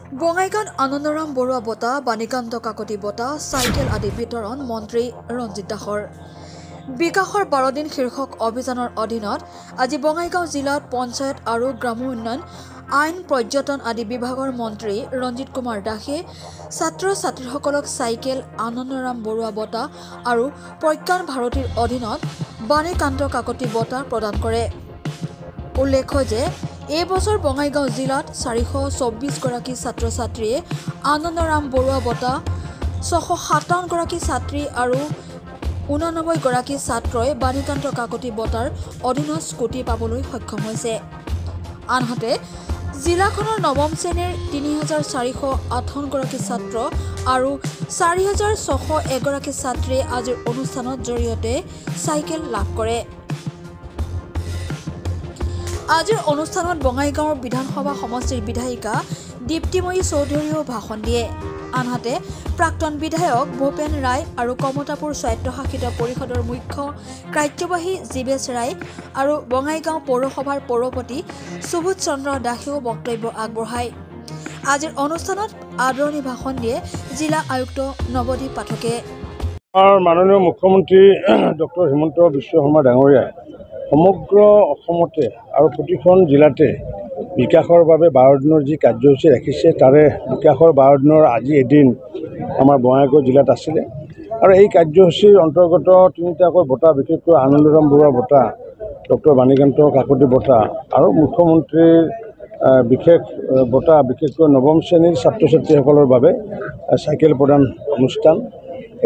বঙাইগাঁৱত আনন্দৰাম বৰুৱা বঁটা, বাণীকান্ত কাকতি বঁটা, চাইকেল আদি বিতৰণ মন্ত্ৰী ৰঞ্জিত দাসৰ। বিকাশৰ 12 দিন শীৰ্ষক অভিযানৰ অধীনত আজি বঙাইগাঁও জিলাত পঞ্চায়ত আৰু গ্ৰাম্য উন্নয়ন, আইন, পৰ্যটন আদি বিভাগৰ মন্ত্ৰী ৰঞ্জিত কুমাৰ দাসে ছাত্ৰ-ছাত্ৰীসকলক চাইকেল, আনন্দৰাম বৰুৱা বঁটা আৰু প্ৰজ্ঞান ভাৰতীৰ অধীনত বাণীকান্ত কাকতি বঁটা প্ৰদান কৰে। উল্লেখ্য যে এই বছৰ বঙাইগাঁও জিলাত 424 গৰাকী ছাত্ৰ-ছাত্ৰীয়ে আনন্দৰাম বৰুৱা বঁটা, 657 গৰাকী ছাত্ৰী আৰু 89 গৰাকী ছাত্ৰই বাণীকান্ত কাকতি বঁটাৰ অধীনত স্কুটি পাবলৈ সক্ষম হৈছে। আনহাতে জিলাখনৰ নৱম শ্ৰেণীৰ 3458 গৰাকী ছাত্ৰ আৰু 4601 গৰাকী ছাত্ৰীয়ে আজিৰ অনুষ্ঠানৰ জৰিয়তে চাইকেল লাভ কৰে। আজিৰ অনুষ্ঠানত বঙাইগাঁৱৰ বিধানসভা সমষ্টিৰ বিধায়িকা দীপ্তিময়ী চৌধুৰীয়েও ভাষণ দিয়ে। আনহাতে প্ৰাক্তন বিধায়ক ভূপেন ৰায় আৰু কমতাপুৰ স্বায়ত্তশাসিত পৰিষদৰ মুখ্য কাৰ্যবাহী জীৱেশ ৰায় আৰু বঙাইগাঁও পৌৰসভাৰ পৌৰপতি সুবোধ চন্দ্ৰ দাসেও বক্তব্য আগবঢ়ায়। আজিৰ অনুষ্ঠানত আদৰণি ভাষণ দিয়ে জিলা আয়ুক্ত নৱদীপ পাঠকে। মাননীয় মুখ্যমন্ত্ৰী ডক্টৰ হিমন্ত বিশ্ব শৰ্মা ডাঙৰীয়াই সমগ্ৰ অসমতে আৰু প্ৰতিখন জিলাতে বিকাশৰ বাবে 12 দিনৰ যি কাৰ্যসূচী ৰাখিছে, তাৰে বিকাশৰ 12 দিনৰ আজি এদিন আমাৰ বঙাইগাঁও জিলাত আছিলে। আৰু এই কাৰ্যসূচীৰ অন্তৰ্গত তিনিটাকৈ বঁটা, বিশেষকৈ আনন্দৰাম বৰুৱা বঁটা, ডক্টৰ বাণীকান্ত কাকতি বঁটা আৰু মুখ্যমন্ত্ৰীৰ বিশেষ বঁটা, বিশেষকৈ নৱম শ্ৰেণীৰ ছাত্ৰ ছাত্ৰীসকলৰ বাবে চাইকেল প্ৰদান অনুষ্ঠান।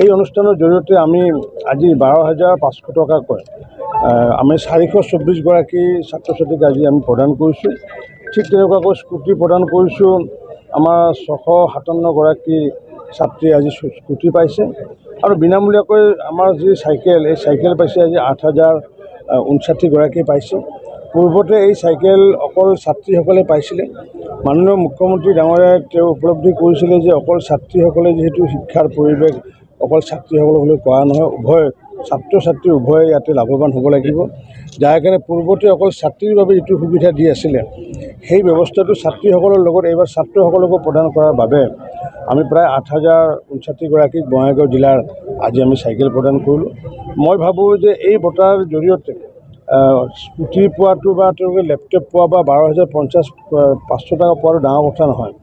এই অনুষ্ঠানৰ জৰিয়তে আমি আজি 12,500 টকাকৈ আমি 424 গৰাকী ছাত্ৰ ছাত্ৰীক আজি আমি প্ৰদান কৰিছোঁ। ঠিক তেনেকুৱাকৈ স্কুটি প্ৰদান কৰিছোঁ। আমাৰ 657 গৰাকী ছাত্ৰীয়ে আজি স্কুটি পাইছে আৰু বিনামূলীয়াকৈ আমাৰ যি চাইকেল, এই চাইকেল পাইছে আজি 8059 গৰাকী পাইছে। পূৰ্বতে এই চাইকেল অকল ছাত্ৰীসকলে পাইছিলে। মাননীয় মুখ্যমন্ত্ৰী ডাঙৰীয়াই তেওঁ উপলব্ধি কৰিছিলে যে অকল ছাত্ৰীসকলে যিহেতু শিক্ষাৰ পৰিৱেশ অকল ছাত্ৰীসকলক কৰা নহয়, উভয় ছাত্ৰ ছাত্ৰী উভয়ে ইয়াতে লাভৱান হ'ব লাগিব। যাৰ কাৰণে পূৰ্বতে অকল ছাত্ৰীৰ বাবে যিটো সুবিধা দি আছিলে, সেই ব্যৱস্থাটো ছাত্ৰীসকলৰ লগত এইবাৰ ছাত্ৰসকলকো প্ৰদান কৰাৰ বাবে আমি প্ৰায় 8059 গৰাকীক বঙাইগাঁও জিলাৰ আজি আমি চাইকেল প্ৰদান কৰিলোঁ। মই ভাবোঁ যে এই বঁটাৰ জৰিয়তে স্কুটি পোৱাটো বা তেওঁলোকে লেপটপ পোৱা বা 12,500 টকা পোৱাটো ডাঙৰ কথা নহয়।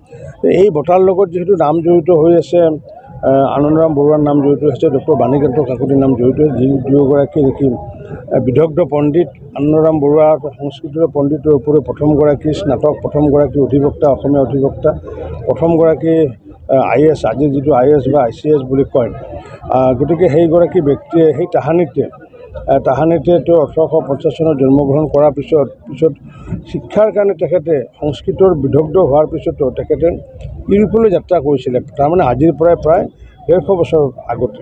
এই বঁটাৰ লগত যিহেতু নাম জড়িত হৈ আছে, আনন্দৰাম বৰুৱাৰ নাম জড়িত হৈছে, ডক্টৰ বাণীকান্ত কাকতিৰ নাম জড়িত হৈছে, যি দুয়োগৰাকী নেকি বিদগ্ধ পণ্ডিত। আনন্দৰাম বৰুৱা সংস্কৃতৰ পণ্ডিতৰ উপৰিও প্ৰথমগৰাকী স্নাতক, প্ৰথমগৰাকী অধিবক্তা, অসমীয়া অধিবক্তা, প্ৰথমগৰাকী IAS, আজি যিটো IAS বা ICS বুলি কয়। গতিকে সেইগৰাকী ব্যক্তিয়ে সেই তাহানিতে তেওঁ 1850 চনত জন্মগ্ৰহণ কৰাৰ পিছত শিক্ষাৰ কাৰণে তেখেতে সংস্কৃতৰ বিদগ্ধ হোৱাৰ পিছতো তেখেতে ইউৰোপলৈ যাত্ৰা কৰিছিলে, তাৰমানে আজিৰ পৰাই প্ৰায় 150 বছৰ আগতে।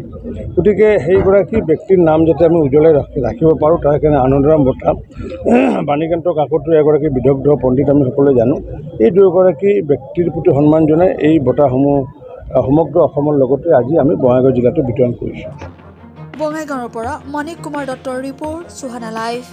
গতিকে সেইগৰাকী ব্যক্তিৰ নাম যাতে আমি উজ্জ্বলাই ৰাখিব পাৰোঁ, তাৰ কাৰণে আনন্দৰাম বঁটা, বাণীকান্ত কাকতি এগৰাকী বিদগ্ধ পণ্ডিত আমি সকলোৱে জানো। এই দুয়োগৰাকী ব্যক্তিৰ প্ৰতি সন্মান জনাই এই বঁটাসমূহ সমগ্ৰ অসমৰ লগতে আজি আমি বঙাইগাঁও জিলাতো বিতৰণ কৰিছোঁ। বঙাইগাঁৱৰ পৰা মানিক কুমাৰ দত্তৰ ৰিপৰ্ট, সুহানা লাইভ।